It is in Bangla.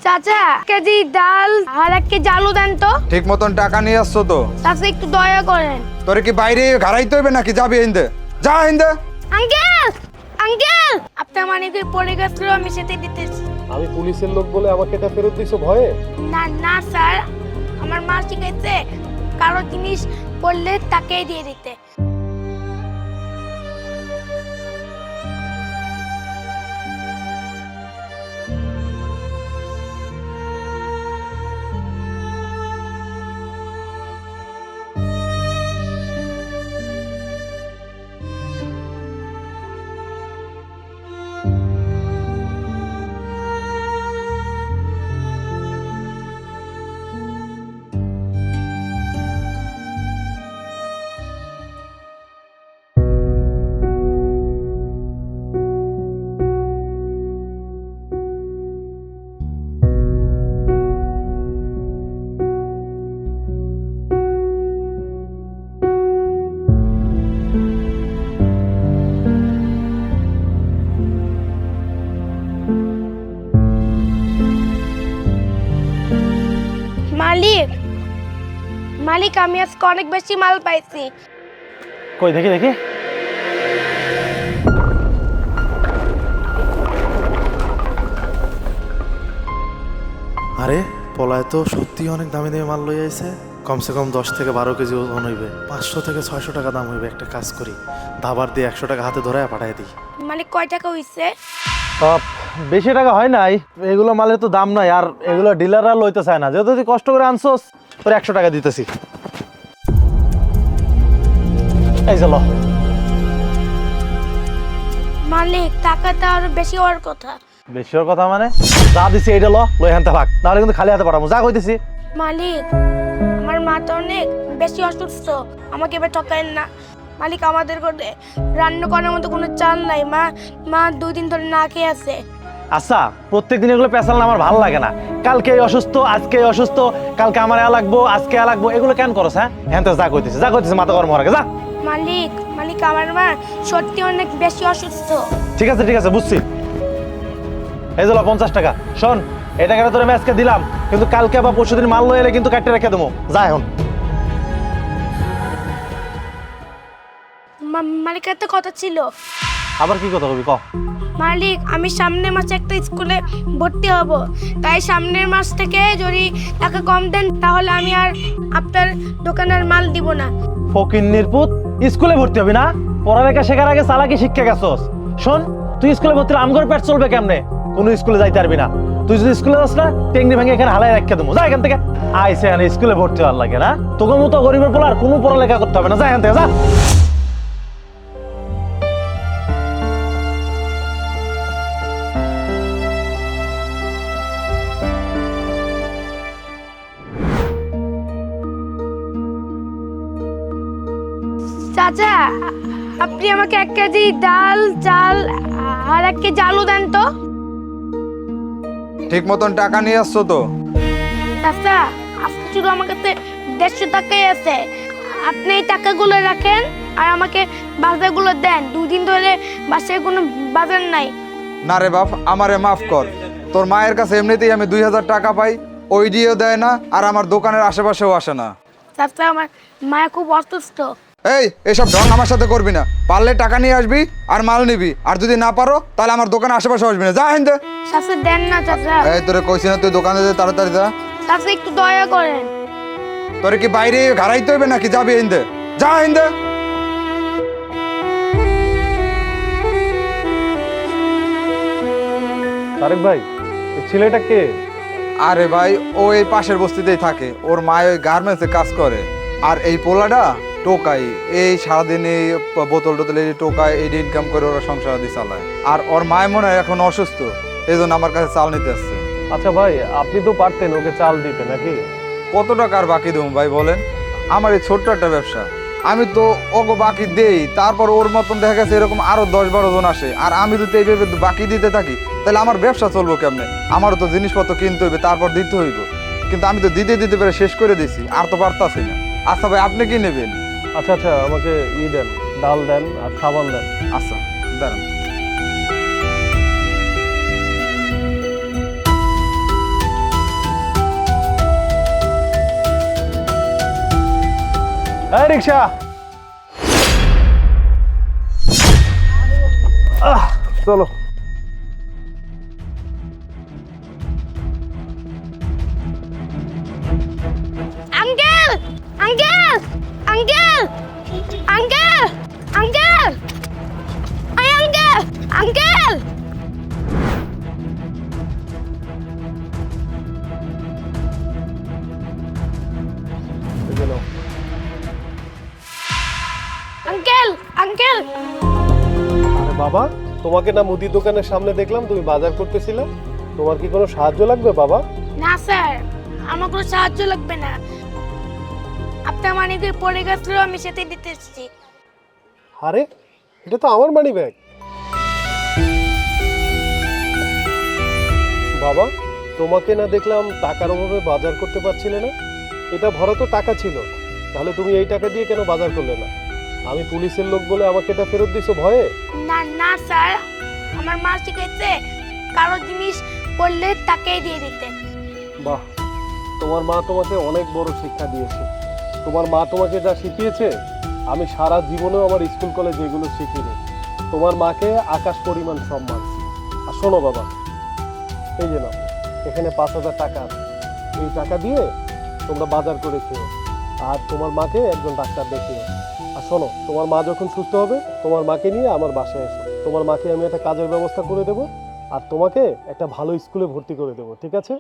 চাচা কেজি ডাল আর 1 কেজি আলু দেন তো। ঠিক মতন টাকা নিয়ে আসছো তো? চাচা একটু দয়া করেন। তোরে কি বাইরে ঘাড়াইতে হইবে নাকি? যাবি হিন্দে, যা হিন্দে। আঙ্কেল আঙ্কেল আপনার মানে কি পড়ে গেছিল, আমি সেটা দিতেছি। আমি পুলিশের লোক বলে আমাকে এটা ফেরত দিছো ভয়ে? না না স্যার, আমার মা শিখাইছে কারো জিনিস পড়লে তাকেই দিয়ে দিতে। মালিক মালিক আমি আজকে অনেক বেশি মাল পাইছি। কই দেখি দেখি। আরে পলায় তো সত্যি অনেক দামি দামি মাল লই আইছে। কমসে কম 10 থেকে 12 কেজি ওজন হইবে। 500 থেকে 600 টাকা দাম হইবে। একটা কাজ করি, দাবার দিয়ে 100 টাকা হাতে ধরে পাঠাই দিই। মালিক কয় টাকা হইছে? বেশি টাকা হয় নাই, এগুলো মালের তো দাম নাই, আর এগুলো ডিলাররা লইতে চায় না। যেহেতু তুই কষ্ট করে আনছোস, তোর 100 টাকা দিতেছি। এই চলো। মালিক টাকাটা আরো বেশি হওয়ার কথা। বেশি ওর কথা মানে? যা দিছি এইটা লই হানতে ভাগ, নাহলে কিন্তু খালি হাতে পাঠাবো। যা কইতেছি। মালিক আমার মা তো অনেক বেশি অসুস্থ, আমাকে এবার ঠকায়েন না। মালিক আমাদের ঘরে রান্না করার মতো কোনো চাল নাই, মা 2 দিন ধরে না খেয়ে আছে। আচ্ছা, প্রত্যেকদিন এগুলো পেছাল না, আমার ভালো লাগে না। কালকে অসুস্থ, আজকে অসুস্থ, কালকে আমার এ লাগবো, আজকে এ লাগবো, এগুলো কেন করছ? হ্যাঁ হ্যাঁ, যা কইতেছি মাথা গরম হওয়ার আগে যা। মালিক আমার মা সত্যি অনেক বেশি অসুস্থ। ঠিক আছে বুঝছি। এই চলো 50 টাকা। শোন, এই টাকাটা তোর আমি আজকে দিলাম, কিন্তু কালকে বা পরশুদিন মাল লই এলে কিন্তু কাটতে রেখে দেবো। যা এখন। মালিক একটা কথা ছিল। আবার কি কথা কবি ক। মালিক আমি সামনের মাসে একটা স্কুলে ভর্তি হব, তাই সামনের মাস থেকে যদি টাকা কম দেন তাহলে আমি আর আপনার দোকানের মাল দিব না। ফকিন্নির পুত, স্কুলে ভর্তি হবি না? পড়ালেখা শেখার আগে চালাকি শিক্ষা গেছস। শোন, তুই স্কুলে ভর্তি হলে আমগর পেট চলবে কেমনে? কোনো স্কুলে যাইতে পারবি না। তুই যদি স্কুলে যাস না, টেংরি ভেঙে এখানে হালাই রাখতে দেবো। যা এখান থেকে। আইসে এখানে স্কুলে ভর্তি হওয়ার লাগে না? তোকে মতো গরিবের পোলার কোনো পড়ালেখা করতে হবে না। যা এখান থেকে যা। চাচা আপনি আমাকে 1 কেজি ডাল চাল আর 1 কেজি আলু দেন তো। ঠিক মতন টাকা নিয়ে আসছো তো? চাচা আজকে শুধু আমার কাছে 150 টাকাই আছে, আপনি এই টাকাগুলো রাখেন আর আমাকে বাজারগুলো দেন। 2 দিন ধরে বাসায় কোনো বাজার নাই। না রে বাপ, আমারে মাফ কর। তোর মায়ের কাছে এমনিতেই আমি 2000 টাকা পাই, ওই দিয়েও দেয় না, আর আমার দোকানের আশেপাশেও আসে না। চাচা আমার মা খুব অসুস্থ। এইসব ঢং আমার সাথে করবি না। পারলে টাকা নিয়ে আসবি আর মাল নিবি, আর যদি না পারো তাহলে আমার দোকানের আশেপাশে আসবি না। যা হিন্দে। চাচা দেন না চাচা। তোরে কইছি না তুই দোকানে যা, তাড়াতাড়ি যা। চাচা একটু দয়া করেন। তোরে কি বাইরে ঘাড়াইতে হইবে নাকি? যাবি হিন্দে, যা হিন্দে। তারেক ভাই, এই ছেলেটা কে? আরে ভাই, ও এই পাশের বস্তিতেই থাকে। ওর মা ওই গার্মেন্টসে কাজ করে। আর এই পোলাটা টোকাই, এই সারাদিন এই বোতল টোতল এই টোকাই, এই ইনকাম করে ওরা সংসার দিয়ে চালায়। আর ওর মায়ের মনে হয় এখন অসুস্থ, এই জন্য আমার কাছে চাল নিতে আসছে। আচ্ছা ভাই, আপনি তো পারতেন ওকে চাল দিতে নাকি? কত টাকা আর বাকি দেবো ভাই বলেন? আমার এই ছোট্ট একটা ব্যবসা, আমি তো ওকে বাকি দেই। তারপর ওর মতন দেখা গেছে এরকম আরো 10-12 জন আসে, আর আমি যদি এইভাবে বাকি দিতে থাকি তাহলে আমার ব্যবসা চলবো কেমনে? আমারও তো জিনিসপত্র কিনতে হইবে, তারপর দিতে হইব। কিন্তু আমি তো দিতে পেরে শেষ করে দিছি, আর তো পারতাছি না। আচ্ছা ভাই, আপনি কি নেবেন? আচ্ছা আমাকে দেন, ডাল দেন আর সাবান দেন। আচ্ছা দাঁড়ান। এই রিক্সা চলো। Uncle uncle uncle uncle uncle I uncle uncle uncle uncle আরে বাবা, তোমাকে না মুদি দোকানের সামনে দেখলাম, তুমি বাজার করতেছিলে। তোমার কি কোনো সাহায্য লাগবে বাবা? না স্যার, আমার কোনো সাহায্য লাগবে না। আপনার মানিকে পড়ে গেছিল, আমি সেটা দিতে এসেছি। আরে এটা তো আমার মানি ব্যাগ। বাবা, তোমাকে না দেখলাম টাকার অভাবে বাজার করতে পারছিলে না। এটা ভরা তো টাকা ছিল, তাহলে তুমি এই টাকা দিয়ে কেন বাজার করলে না? আমি পুলিশের লোক বলে আমাকে এটা ফেরত দিছো ভয়ে? না না স্যার, আমার মা শিখাইছে কারো জিনিস পড়লে তাকেই দিয়ে দিতে। বাহ, তোমার মা তোমাকে অনেক বড় শিক্ষা দিয়েছে। তোমার মা তোমাকে যা শিখিয়েছে আমি সারা জীবনেও আমার স্কুল কলেজে এগুলো শিখিনি। তোমার মাকে আকাশ পরিমাণ সম্মান। আর শোনো বাবা, এই যে নাও, এখানে 5,000 টাকা আছে। এই টাকা দিয়ে তোমরা বাজার করে খেও, আর তোমার মাকে একজন ডাক্তার দেখিও। আর শোনো, তোমার মা যখন সুস্থ হবে তোমার মাকে নিয়ে আমার বাসায় এসো। তোমার মাকে আমি একটা কাজের ব্যবস্থা করে দেবো, আর তোমাকে একটা ভালো স্কুলে ভর্তি করে দেবো, ঠিক আছে?